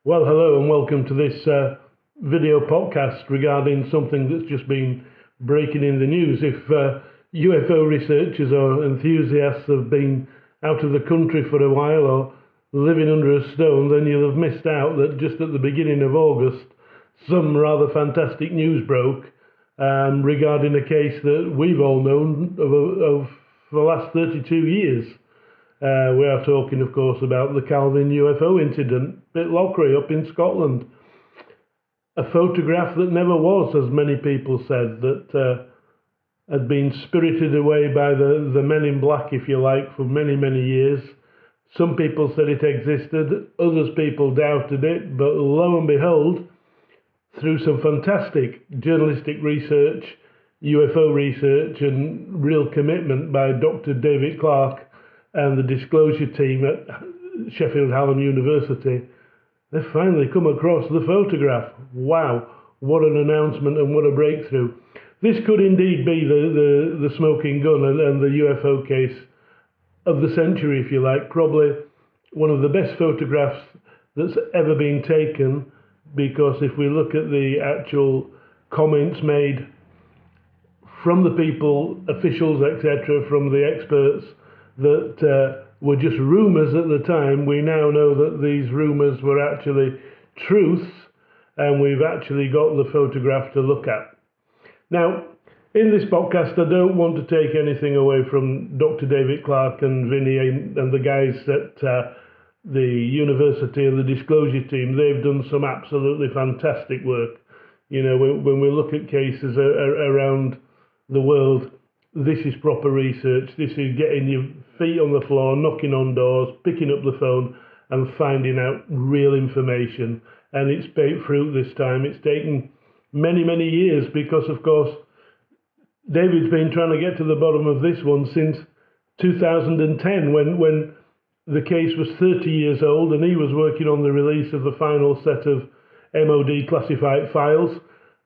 Well, hello and welcome to this video podcast regarding something that's just been breaking in the news. If UFO researchers or enthusiasts have been out of the country for a while or living under a stone, then you'll have missed out that just at the beginning of August, some rather fantastic news broke regarding a case that we've all known of for the last 32 years. We are talking, of course, about the Calvine UFO incident, Pitlochry up in Scotland. A photograph that never was, as many people said, that had been spirited away by the men in black, if you like, for many, many years. Some people said it existed, others people doubted it, but lo and behold, through some fantastic journalistic research, UFO research, and real commitment by Dr. David Clarke and the disclosure team at Sheffield Hallam University, they've finally come across the photograph. Wow, what an announcement and what a breakthrough. This could indeed be the smoking gun and the UFO case of the century, if you like. Probably one of the best photographs that's ever been taken, because if we look at the actual comments made from the people, officials, etc., from the experts, that were just rumours at the time, we now know that these rumours were actually truths, and we've actually got the photograph to look at. Now, in this podcast, I don't want to take anything away from Dr. David Clarke and Vinny and the guys at the university and the disclosure team. They've done some absolutely fantastic work. You know, when we look at cases around the world, this is proper research. This is getting your feet on the floor, knocking on doors, picking up the phone and finding out real information. And it's paid fruit this time. It's taken many, many years because, of course, David's been trying to get to the bottom of this one since 2010 when the case was 30 years old and he was working on the release of the final set of MOD classified files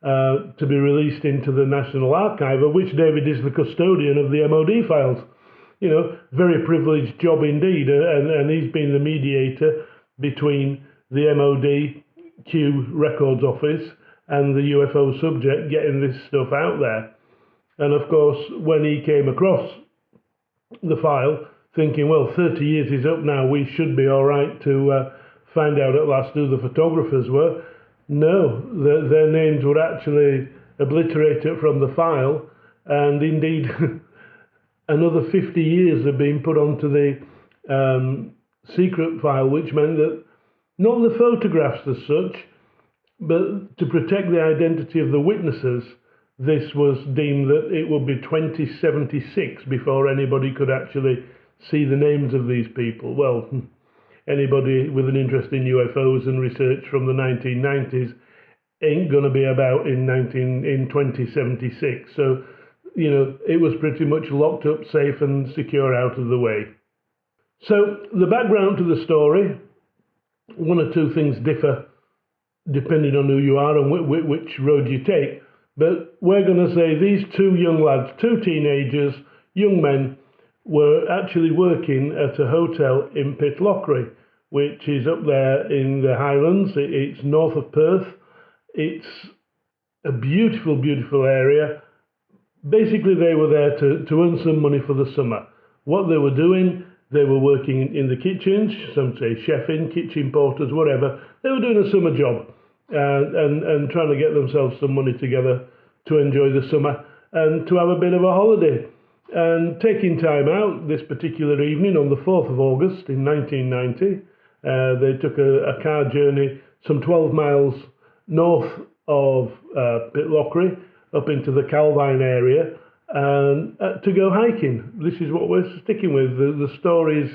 to be released into the National Archive, of which David is the custodian of the MOD files. You know, very privileged job indeed, and he's been the mediator between the MOD Q Records Office and the UFO subject getting this stuff out there. And of course, when he came across the file, thinking, well, 30 years is up now, we should be all right to find out at last who the photographers were. No, their names were actually obliterated from the file, and indeed another 50 years have been put onto the secret file, which meant that not the photographs as such, but to protect the identity of the witnesses, this was deemed that it would be 2076 before anybody could actually see the names of these people. Well, anybody with an interest in UFOs and research from the 1990s ain't going to be about in 2076. So, you know, it was pretty much locked up, safe and secure, out of the way. So the background to the story, one or two things differ depending on who you are and which road you take. But we're going to say these two young lads, two teenagers, young men, were actually working at a hotel in Pitlochry, which is up there in the Highlands. It's north of Perth. It's a beautiful, beautiful area. Basically, they were there to earn some money for the summer. What they were doing, they were working in the kitchens, some say chefing, kitchen porters, whatever. They were doing a summer job and trying to get themselves some money together to enjoy the summer and to have a bit of a holiday. And taking time out this particular evening on the 4th of August in 1990, they took a car journey some 12 miles north of Pitlochry up into the Calvine area and to go hiking. This is what we're sticking with. The stories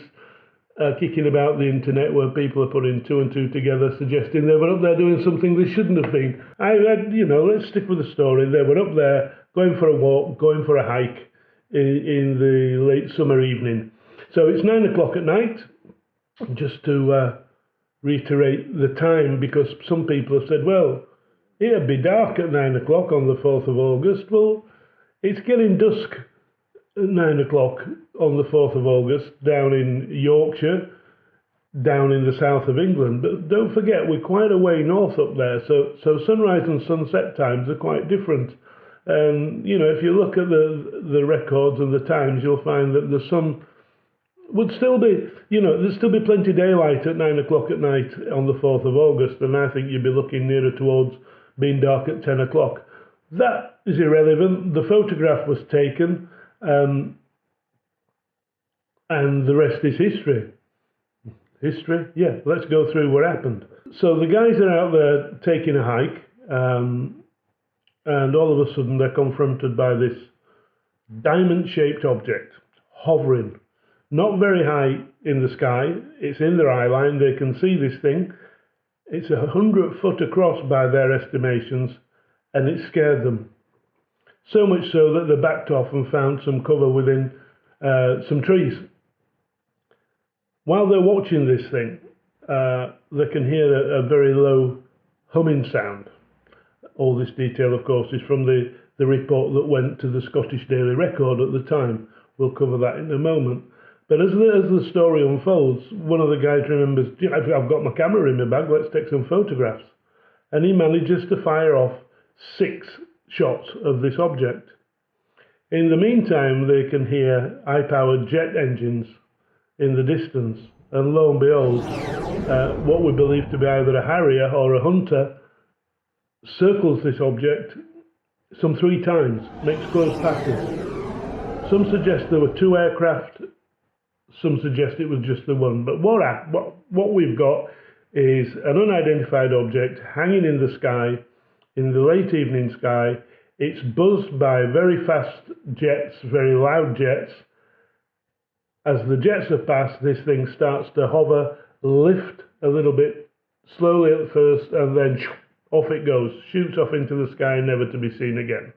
kicking about the internet where people are putting two and two together, suggesting they were up there doing something they shouldn't have been. Let's stick with the story. They were up there going for a walk, going for a hike in the late summer evening. So it's 9 o'clock at night, just to reiterate the time, because some people have said, well, it'd be dark at 9 o'clock on the 4th of August. Well, it's getting dusk at 9 o'clock on the 4th of August down in Yorkshire. down in the south of England. But don't forget, we're quite a way north up there, so sunrise and sunset times are quite different. You know, if you look at the records and the times, you'll find that the sun would still be, you know, there'd still be plenty of daylight at 9 o'clock at night on the 4th of August, and I think you'd be looking nearer towards being dark at 10 o'clock. That is irrelevant. The photograph was taken, and the rest is history. History? Yeah, let's go through what happened. So the guys are out there taking a hike, and all of a sudden they're confronted by this diamond-shaped object hovering. Not very high in the sky, it's in their eye line, they can see this thing. It's 100 foot across by their estimations, and it scared them. So much so that they backed off and found some cover within some trees. While they're watching this thing, they can hear a very low humming sound. All this detail, of course, is from the report that went to the Scottish Daily Record at the time. We'll cover that in a moment. But as the story unfolds, one of the guys remembers, I've got my camera in my bag, let's take some photographs. And he manages to fire off 6 shots of this object. In the meantime, they can hear high-powered jet engines in the distance. And lo and behold, what we believe to be either a Harrier or a Hunter circles this object some 3 times, makes close passes. Some suggest there were 2 aircraft, some suggest it was just the one. But what we've got is an unidentified object hanging in the sky, in the late evening sky. It's buzzed by very fast jets, very loud jets. As the jets have passed, this thing starts to hover, lift a little bit, slowly at first, and then off it goes, shoots off into the sky, never to be seen again.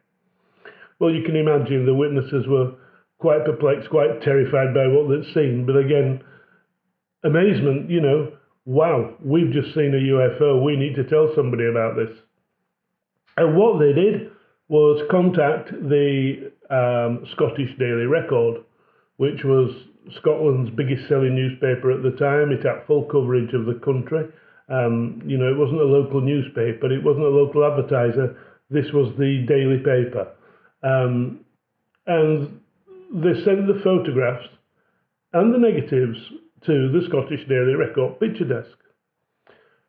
Well, you can imagine the witnesses were quite perplexed, quite terrified by what they'd seen. But again, amazement, you know, wow, we've just seen a UFO, we need to tell somebody about this. And what they did was contact the Scottish Daily Record, which was Scotland's biggest selling newspaper at the time. It had full coverage of the country. You know, it wasn't a local newspaper, it wasn't a local advertiser, this was the daily paper. And they sent the photographs and the negatives to the Scottish Daily Record picture desk.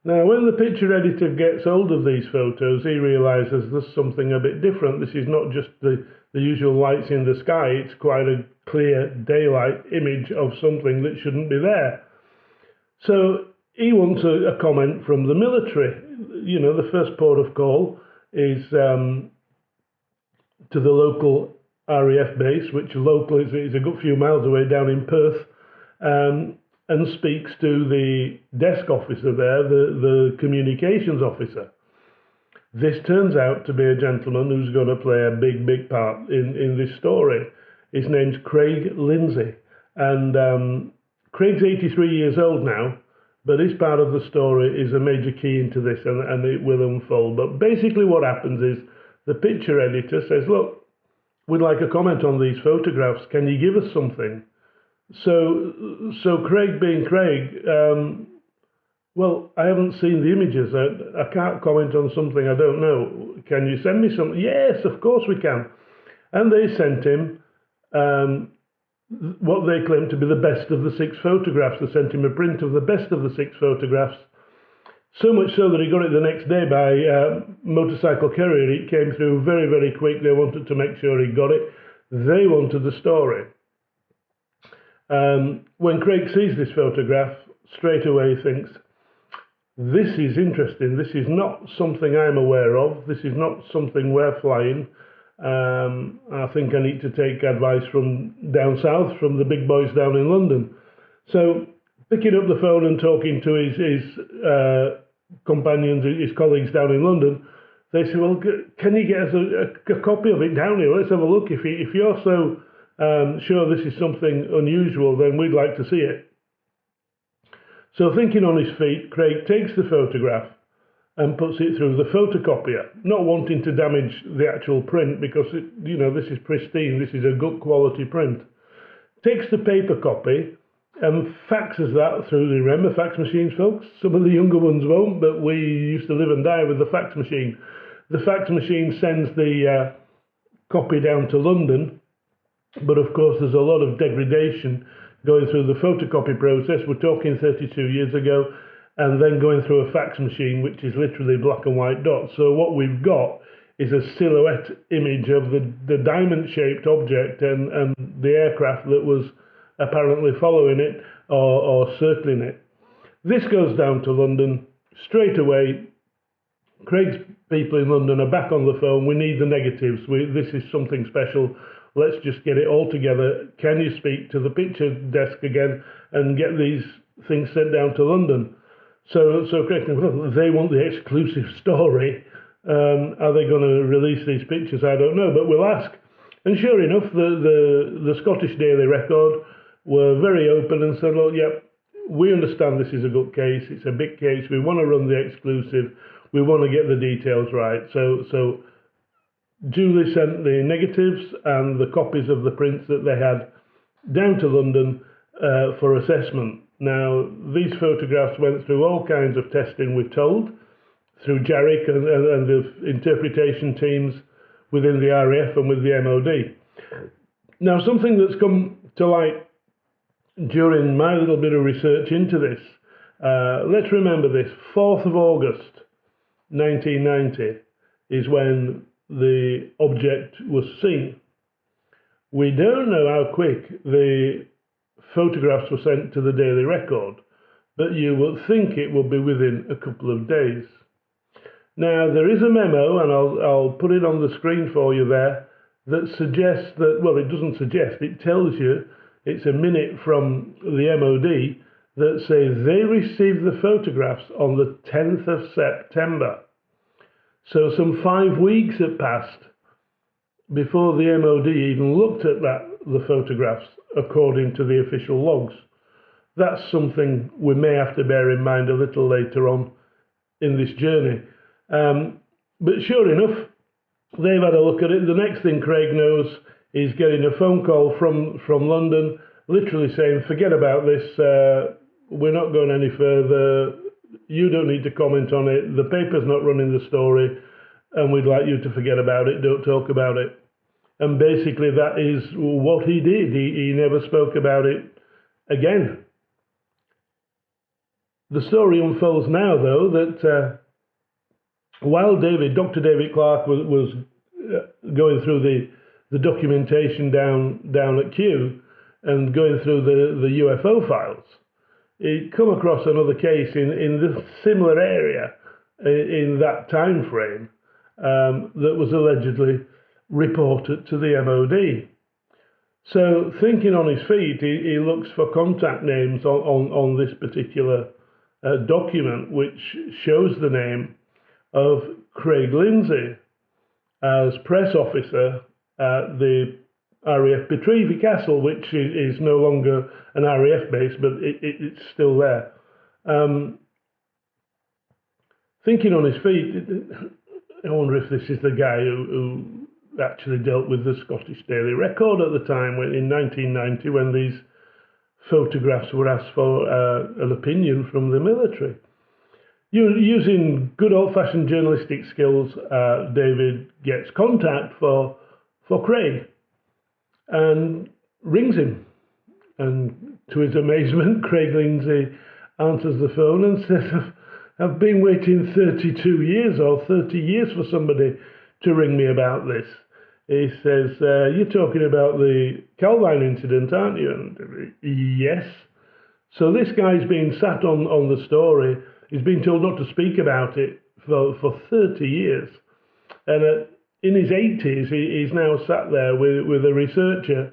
Now, when the picture editor gets hold of these photos, he realises there's something a bit different. This is not just the usual lights in the sky, it's quite a clear daylight image of something that shouldn't be there. So he wants a comment from the military. You know, the first port of call is to the local RAF base, which local is a good few miles away down in Perth, and speaks to the desk officer there, the communications officer. This turns out to be a gentleman who's going to play a big part in this story. His name's Craig Lindsay, and Craig's 83 years old now, but his part of the story is a major key into this, and it will unfold. But basically what happens is the picture editor says, look, we'd like a comment on these photographs. Can you give us something? So Craig being Craig, well, I haven't seen the images. I can't comment on something I don't know. Can you send me something? Yes, of course we can. And they sent him what they claim to be the best of the 6 photographs. They sent him a print of the best of the 6 photographs. So much so that he got it the next day by motorcycle courier. It came through very quick. They wanted to make sure he got it. They wanted the story. When Craig sees this photograph, straight away he thinks, this is interesting. This is not something I'm aware of. This is not something we're flying. I think I need to take advice from down south, from the big boys down in London. So picking up the phone and talking to his companions, his colleagues down in London, they say, well, can you get us a copy of it down here? Let's have a look. If you're so sure this is something unusual, then we'd like to see it. So thinking on his feet, Craig takes the photograph and puts it through the photocopier, not wanting to damage the actual print because, this is pristine, this is a good quality print. Takes the paper copy and faxes that through the, remember fax machines, folks? Some of the younger ones won't, but we used to live and die with the fax machine. The fax machine sends the copy down to London, but of course there's a lot of degradation going through the photocopy process. We're talking 32 years ago, and then going through a fax machine, which is literally black and white dots. So what we've got is a silhouette image of the diamond-shaped object and the aircraft that was apparently following it or circling it. This goes down to London straight away. Craig's people in London are back on the phone. We need the negatives. This is something special. Let's just get it all together. Can you speak to the picture desk again and get these things sent down to London? So Craig thinks, well, they want the exclusive story. Are they going to release these pictures? I don't know, but we'll ask. And sure enough, the Scottish Daily Record were very open and said, look, yep, we understand this is a good case. It's a big case. We want to run the exclusive. We want to get the details right. So Julie sent the negatives and the copies of the prints that they had down to London for assessment. Now, these photographs went through all kinds of testing, we're told, through JARIC and the interpretation teams within the RAF and with the MOD. Now, something that's come to light during my little bit of research into this, let's remember this, 4th of August 1990 is when the object was seen. We don't know how quick the photographs were sent to the Daily Record, but you would think it would be within a couple of days. Now, there is a memo, and I'll put it on the screen for you there, that suggests that, well, it doesn't suggest, it tells you, it's a minute from the MOD, that says they received the photographs on the 10th of September. So some 5 weeks had passed before the MOD even looked at the photographs, according to the official logs. That's something we may have to bear in mind a little later on in this journey. But sure enough, they've had a look at it. The next thing Craig knows is getting a phone call from London, literally saying, forget about this, we're not going any further, you don't need to comment on it, the paper's not running the story, and we'd like you to forget about it, don't talk about it. And basically that is what he did. He never spoke about it again. The story unfolds now, though, that while Dr. David Clarke was going through the documentation down at Kew and going through the UFO files, he'd come across another case in the similar area in that time frame that was allegedly reported to the MOD. So, thinking on his feet, he looks for contact names on this particular document, which shows the name of Craig Lindsay as press officer at the RAF Betrevy Castle, which is no longer an RAF base, but it's still there. Thinking on his feet, I wonder if this is the guy who actually dealt with the Scottish Daily Record at the time, in 1990, when these photographs were asked for an opinion from the military. Using good old-fashioned journalistic skills, David gets contact for Craig and rings him. And to his amazement, Craig Lindsay answers the phone and says, I've been waiting 32 years or 30 years for somebody to ring me about this. He says, you're talking about the Calvine incident, aren't you? And yes. So this guy's been sat on the story. He's been told not to speak about it for 30 years. And in his 80s, he's now sat there with a researcher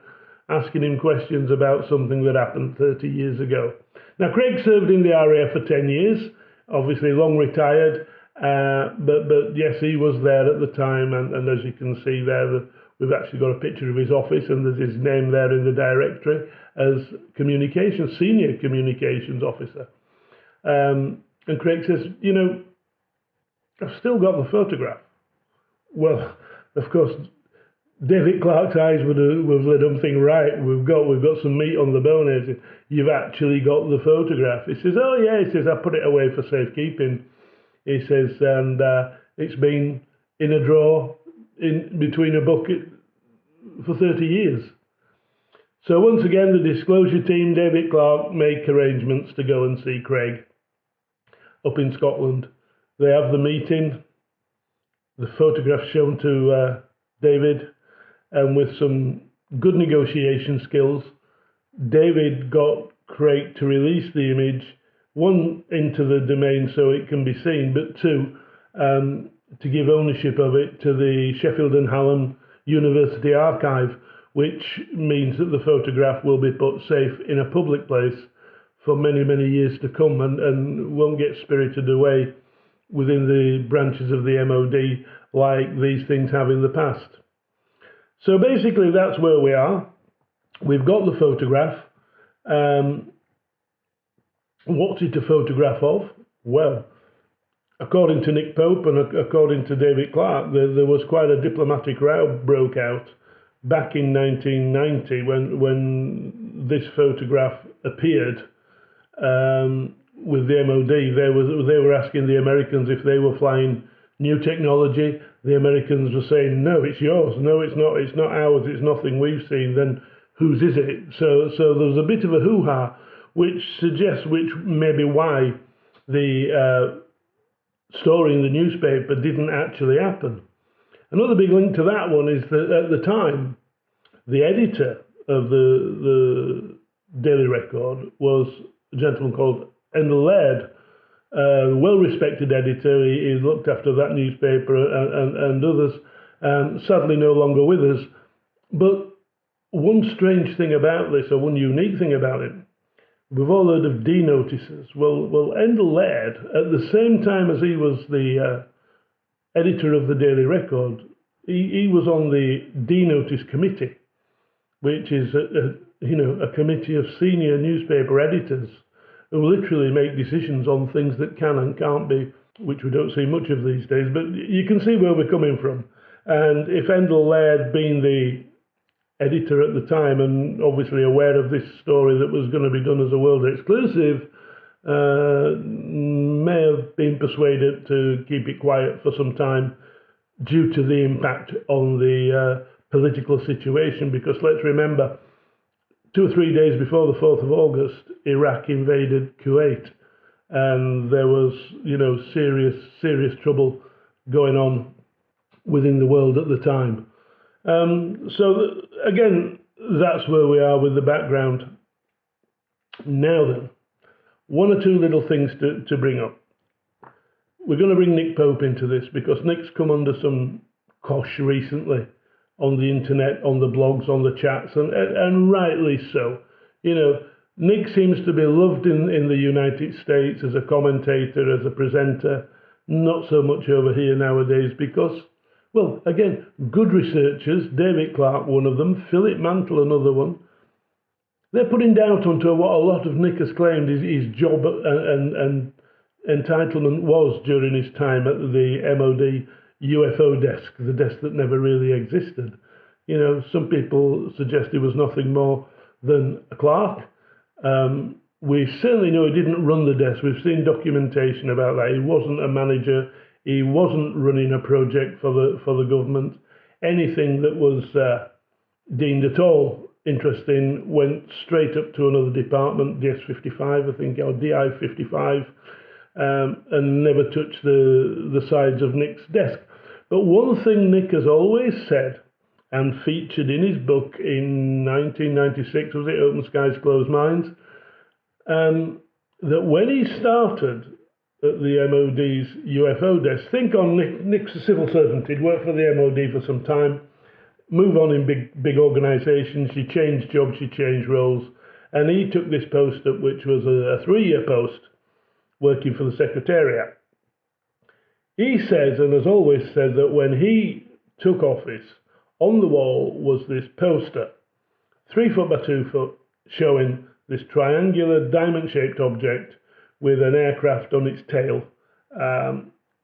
asking him questions about something that happened 30 years ago. Now, Craig served in the RAF for 10 years, obviously long retired, but yes, he was there at the time, and as you can see there, we've actually got a picture of his office, and there's his name there in the directory as senior communications officer. And Craig says, I've still got the photograph. Well, of course, David Clark's eyes would have lit up, thinking, right, we've got some meat on the bone here. You've actually got the photograph. He says, oh yeah, he says, I put it away for safekeeping. He says, and it's been in a drawer in between a bucket for 30 years. So once again, the disclosure team, David Clark, make arrangements to go and see Craig up in Scotland. They have the meeting, the photograph shown to David, and with some good negotiation skills, David got Craig to release the image, one, into the domain so it can be seen, but two, to give ownership of it to the Sheffield and Hallam University Archive, which means that the photograph will be put safe in a public place for many, many years to come, and won't get spirited away within the branches of the MOD like these things have in the past. So basically that's where we are. We've got the photograph. What's it a photograph of? Well, according to Nick Pope and according to David Clark, there was quite a diplomatic row broke out back in 1990 when this photograph appeared with the MOD. They were asking the Americans if they were flying new technology. The Americans were saying, no, it's yours. No, it's not ours. It's nothing we've seen. Then whose is it? So there was a bit of a hoo-ha, which may be why the story in the newspaper didn't actually happen. Another big link to that one is that at the time, the editor of the Daily Record was a gentleman called Endel Laird, a well-respected editor. He looked after that newspaper and others, sadly no longer with us. But one strange thing about this, or one unique thing about it, we've all heard of D-notices. Well, Endel Laird, at the same time as he was the editor of the Daily Record, he was on the D-notice committee, which is a committee of senior newspaper editors who literally make decisions on things that can and can't be, which we don't see much of these days. But you can see where we're coming from. And if Endel Laird, being the editor at the time and obviously aware of this story that was going to be done as a world exclusive, may have been persuaded to keep it quiet for some time due to the impact on the political situation. Because let's remember, 2 or 3 days before the 4th of August, Iraq invaded Kuwait, and there was, serious trouble going on within the world at the time. So again, that's where we are with the background. Now then, 1 or 2 little things to bring up. We're going to bring Nick Pope into this because Nick's come under some cosh recently on the internet, on the blogs, on the chats, and rightly so. Nick seems to be loved in the United States as a commentator, as a presenter, not so much over here nowadays because, well, again, good researchers, David Clark, one of them, Philip Mantle, another one, they're putting doubt onto what a lot of Nick has claimed his job and entitlement was during his time at the MOD UFO desk, the desk that never really existed. Some people suggest he was nothing more than a clerk. We certainly know he didn't run the desk. We've seen documentation about that. He wasn't a manager. He wasn't running a project for the government. Anything that was deemed at all interesting went straight up to another department, DS55, I think, or DI55, and never touched the sides of Nick's desk. But one thing Nick has always said and featured in his book in 1996, was it Open Skies, Closed Minds, that when he started at the MOD's UFO desk, think on Nick's a civil servant, he'd worked for the MOD for some time, move on in big organisations, she changed jobs, she changed roles, and he took this post up, which was a 3-year post, working for the Secretariat. He says, and has always said, that when he took office, on the wall was this poster, 3 foot by 2 foot, showing this triangular diamond-shaped object with an aircraft on its tail,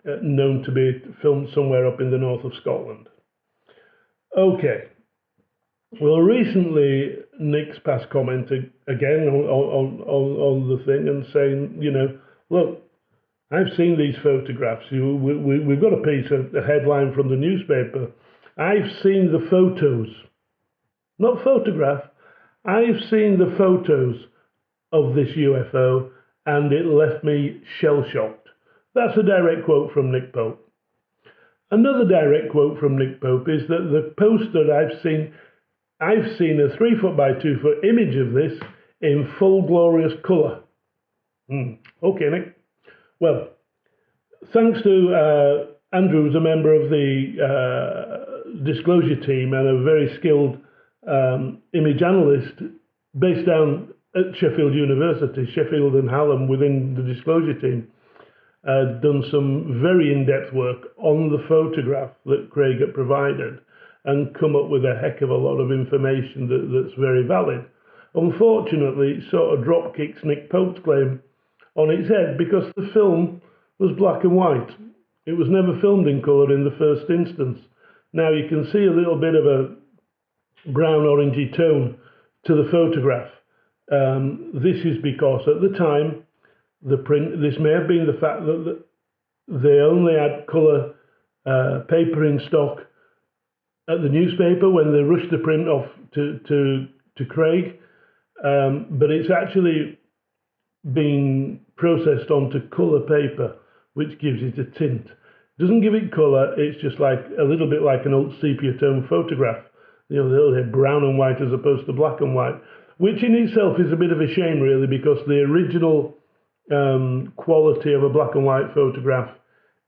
known to be filmed somewhere up in the north of Scotland. Okay. Well, recently Nick's passed comment again on the thing and saying, look, I've seen these photographs. We've got a headline from the newspaper. I've seen the photos, not photograph. I've seen the photos of this UFO, and it left me shell-shocked. That's a direct quote from Nick Pope. Another direct quote from Nick Pope is that the poster I've seen a 3 foot by 2 foot image of this in full glorious colour. Okay, Nick. Well, thanks to Andrew, who's a member of the disclosure team and a very skilled image analyst based down at Sheffield University, Sheffield and Hallam within the disclosure team, done some very in-depth work on the photograph that Craig had provided and come up with a heck of a lot of information that's very valid. Unfortunately, it sort of drop kicks Nick Pope's claim on its head because the film was black and white. It was never filmed in colour in the first instance. Now you can see a little bit of a brown orangey tone to the photograph. This is because at the time, the print, this may have been the fact that they only had colour paper in stock at the newspaper when they rushed the print off to Craig, but it's actually been processed onto colour paper, which gives it a tint. Doesn't give it colour, it's just like a little bit like an old sepia tone photograph. They're brown and white as opposed to black and white, which in itself is a bit of a shame really, because the original quality of a black and white photograph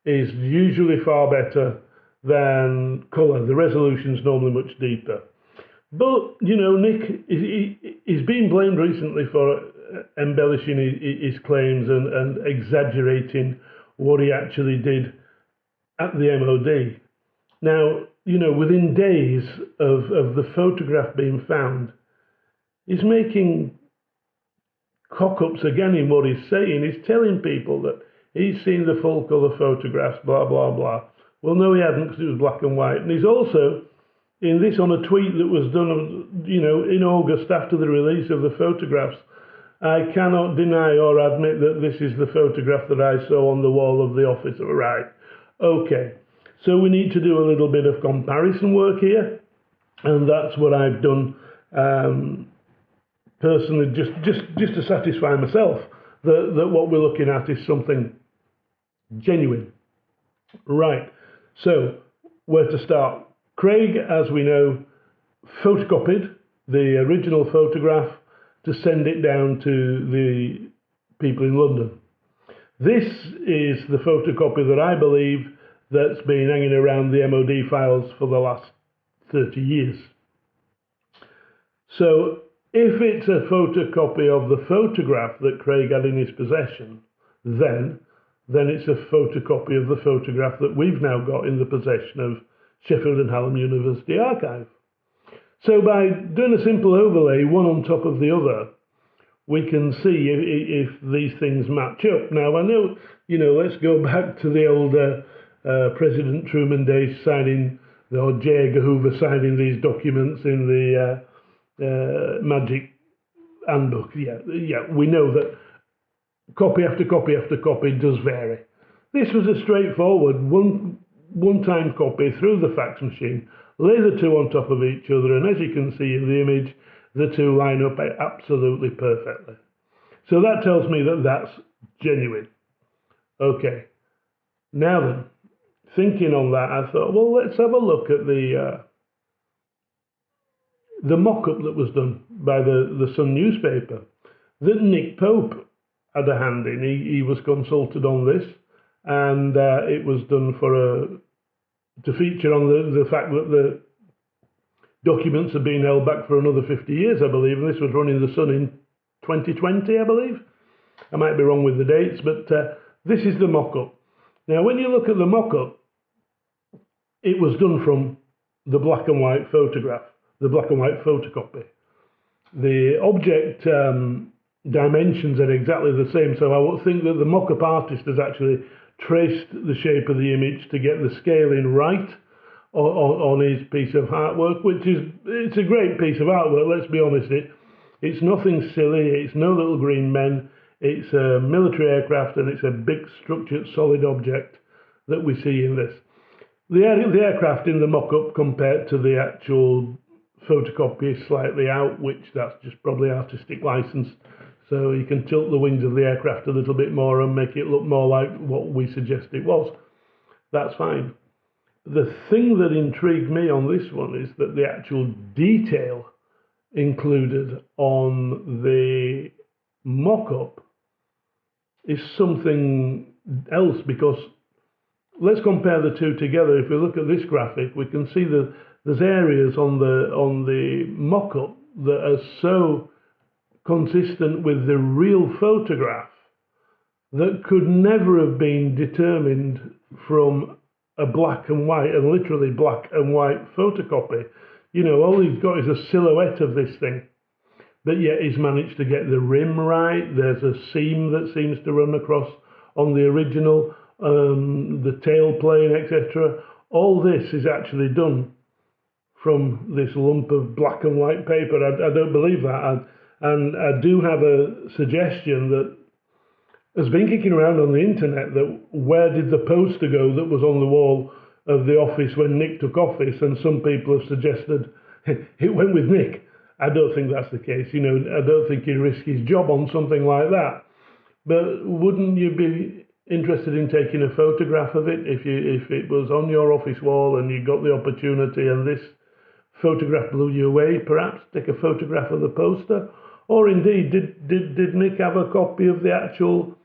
is usually far better than colour. The resolution's normally much deeper. But, Nick is being blamed recently for embellishing his claims and exaggerating what he actually did at the MOD. Now, within days of the photograph being found, he's making cock-ups again in what he's saying. He's telling people that he's seen the full colour photographs, blah, blah, blah. Well, no, he hadn't, because it was black and white. And he's also, in this, on a tweet that was done, in August after the release of the photographs, I cannot deny or admit that this is the photograph that I saw on the wall of the office. Right, okay. So we need to do a little bit of comparison work here, and that's what I've done personally, just to satisfy myself that what we're looking at is something genuine. Right, so where to start? Craig, as we know, photocopied the original photograph to send it down to the people in London. This is the photocopy that I believe that's been hanging around the MOD files for the last 30 years. So if it's a photocopy of the photograph that Craig had in his possession, then it's a photocopy of the photograph that we've now got in the possession of Sheffield and Hallam University Archive. So by doing a simple overlay, one on top of the other, we can see if these things match up. Now, I know, let's go back to the old President Truman days signing, or J. Edgar Hoover signing these documents in the Magic Handbook. Yeah, we know that copy after copy after copy does vary. This was a straightforward one-time copy through the fax machine, lay the two on top of each other, and as you can see in the image, the two line up absolutely perfectly. So that tells me that that's genuine. Okay, now then, thinking on that, I thought, well, let's have a look at the mock-up that was done by the Sun newspaper that Nick Pope had a hand in. He was consulted on this, and it was done to feature on the fact that the documents are being held back for another 50 years, I believe, and this was run in the Sun in 2020, I believe. I might be wrong with the dates, but this is the mock-up. Now, when you look at the mock-up, it was done from the black and white photograph, the black and white photocopy. The object dimensions are exactly the same, so I would think that the mock-up artist has actually traced the shape of the image to get the scaling right on his piece of artwork, it's a great piece of artwork, let's be honest. It's nothing silly, it's no little green men, it's a military aircraft, and it's a big structured solid object that we see in this. The aircraft in the mock-up compared to the actual photocopy is slightly out, which that's just probably artistic license. So you can tilt the wings of the aircraft a little bit more and make it look more like what we suggest it was. That's fine. The thing that intrigued me on this one is that the actual detail included on the mock-up is something else, because let's compare the two together. If we look at this graphic, we can see that there's areas on the mock-up that are so consistent with the real photograph that could never have been determined from a black and white, and literally black and white photocopy. You know, all he's got is a silhouette of this thing, but yet he's managed to get the rim right. There's a seam that seems to run across on the original, the tail plane, etc. All this is actually done from this lump of black and white paper. I don't believe that. And I do have a suggestion that has been kicking around on the internet, that where did the poster go that was on the wall of the office when Nick took office? And some people have suggested it went with Nick. I don't think that's the case. You know, I don't think he'd risk his job on something like that. But wouldn't you be interested in taking a photograph of it if it was on your office wall and you got the opportunity and this photograph blew you away? Perhaps take a photograph of the poster. Or indeed, did Nick have a copy of the actual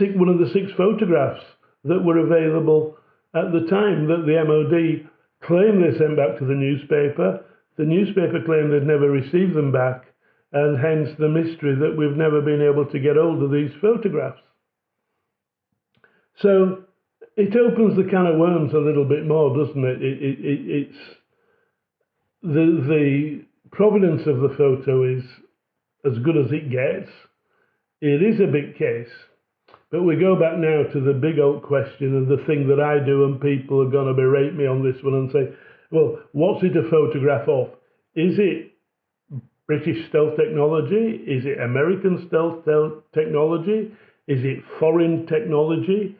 one of the 6 photographs that were available at the time that the MOD claimed they sent back to the newspaper? The newspaper claimed they'd never received them back, and hence the mystery that we've never been able to get hold of these photographs. So it opens the can of worms a little bit more, doesn't it? It's the provenance of the photo is as good as it gets. It is a big case. But we go back now to the big old question, and the thing that I do, and people are going to berate me on this one and say, well, what's it a photograph of? Is it British stealth technology? Is it American stealth technology? Is it foreign technology?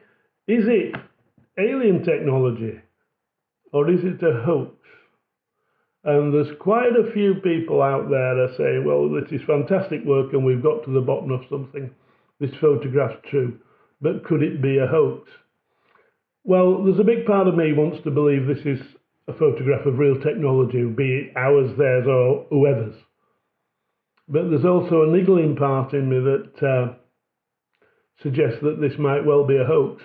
Is it alien technology? Or is it a hoax? And there's quite a few people out there that say, well, this is fantastic work and we've got to the bottom of something. This photograph's true, but could it be a hoax? Well, there's a big part of me wants to believe this is a photograph of real technology, be it ours, theirs, or whoever's. But there's also a niggling part in me that suggests that this might well be a hoax.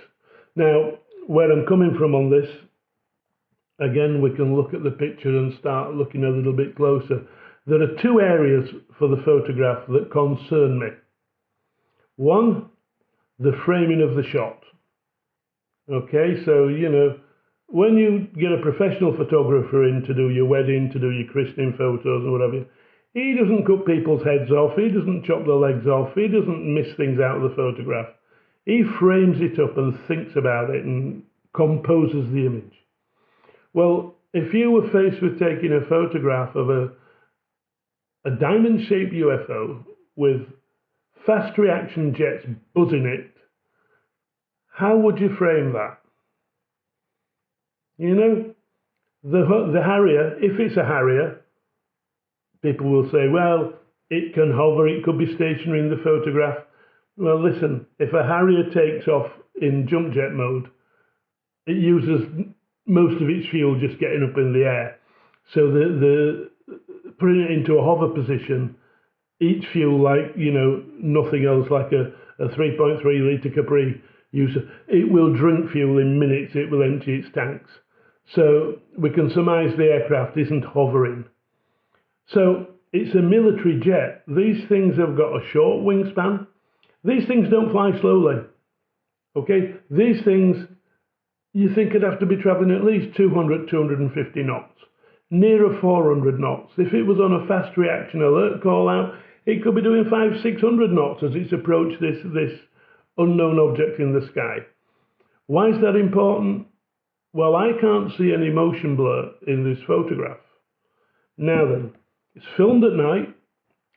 Now, where I'm coming from on this, again, we can look at the picture and start looking a little bit closer. There are 2 areas for the photograph that concern me. One, the framing of the shot. Okay, so, you know, when you get a professional photographer in to do your wedding, to do your christening photos or whatever, he doesn't cut people's heads off, he doesn't chop their legs off, he doesn't miss things out of the photograph. He frames it up and thinks about it and composes the image. Well, if you were faced with taking a photograph of a diamond-shaped UFO with fast reaction jets buzzing it, how would you frame that? You know, the Harrier, if it's a Harrier, people will say, well, it can hover, it could be stationary in the photograph. Well, listen, if a Harrier takes off in jump jet mode, it uses most of its fuel just getting up in the air. So the putting it into a hover position, each fuel, like, you know, nothing else, like a 3.3 litre Capri user, it will drink fuel in minutes, it will empty its tanks. So we can surmise the aircraft isn't hovering. So it's a military jet. These things have got a short wingspan. These things don't fly slowly. Okay, these things, you think it'd have to be traveling at least 200, 250 knots, nearer 400 knots. If it was on a fast reaction alert call out, it could be doing 500, 600 knots as it's approached this unknown object in the sky. Why is that important? Well, I can't see any motion blur in this photograph. Now then, it's filmed at night.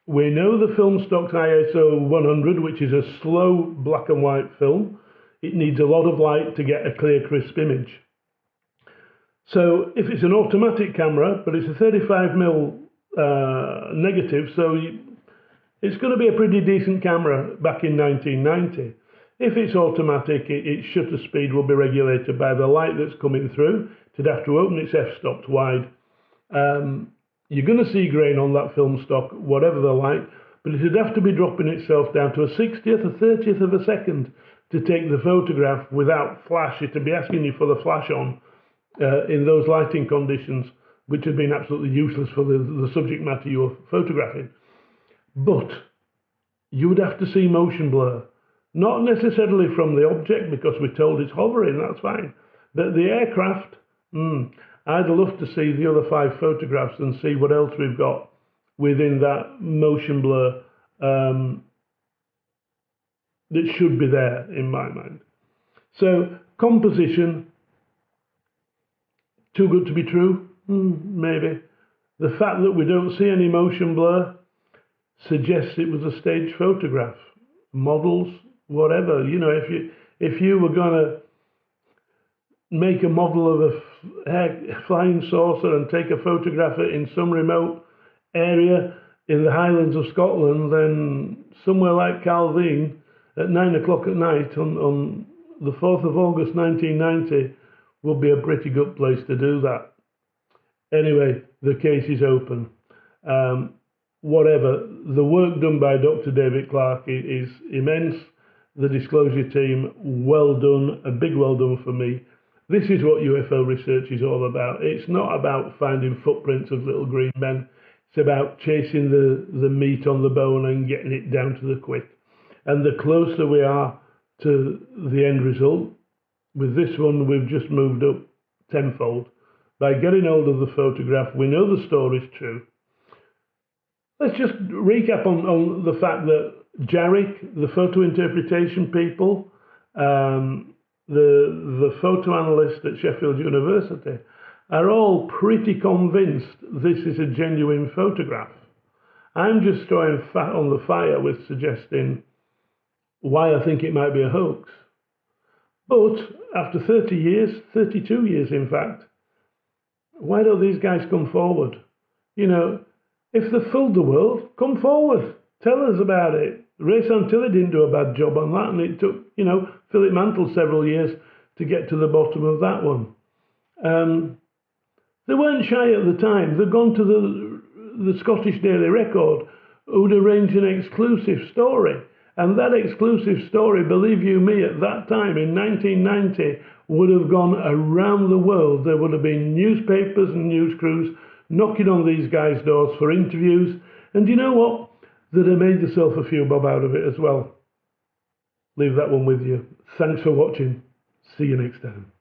We know the film stock's ISO 100, which is a slow black and white film. It needs a lot of light to get a clear, crisp image. So if it's an automatic camera, but it's a 35mm negative, so it's going to be a pretty decent camera back in 1990. If it's automatic, its shutter speed will be regulated by the light that's coming through. It'd have to open its f-stops wide. You're going to see grain on that film stock, whatever the light, but it'd have to be dropping itself down to a 60th, a 30th of a second to take the photograph without flash. It'd be asking you for the flash on in those lighting conditions, which have been absolutely useless for the subject matter you're photographing. But you would have to see motion blur. Not necessarily from the object, because we're told it's hovering, that's fine. But the aircraft, I'd love to see the other 5 photographs and see what else we've got within that motion blur that should be there in my mind. So, composition, too good to be true? Maybe. The fact that we don't see any motion blur suggests it was a staged photograph. Models, whatever. You know, if you were going to make a model of a flying saucer and take a photograph in some remote area in the Highlands of Scotland, then somewhere like Calvine at 9 o'clock at night on the 4th of August 1990 would be a pretty good place to do that. Anyway, the case is open. Whatever, the work done by Dr. David Clarke is immense. The disclosure team, well done, a big well done for me. This is what UFO research is all about. It's not about finding footprints of little green men. It's about chasing the meat on the bone and getting it down to the quick. And the closer we are to the end result, with this one we've just moved up tenfold. By getting hold of the photograph, we know the story's true. Let's just recap on the fact that Jarek, the photo interpretation people, the photo analyst at Sheffield University, are all pretty convinced this is a genuine photograph. I'm just throwing fat on the fire with suggesting why I think it might be a hoax. But after 30 years, 32 years in fact, why don't these guys come forward? You know, if they fooled the world, come forward. Tell us about it. Ray Santilli didn't do a bad job on that, and it took, you know, Philip Mantle several years to get to the bottom of that one. They weren't shy at the time. They'd gone to the Scottish Daily Record, who'd arranged an exclusive story. And that exclusive story, believe you me, at that time, in 1990, would have gone around the world. There would have been newspapers and news crews knocking on these guys' doors for interviews. And you know what? They'd have made themselves a few bob out of it as well. Leave that one with you. Thanks for watching. See you next time.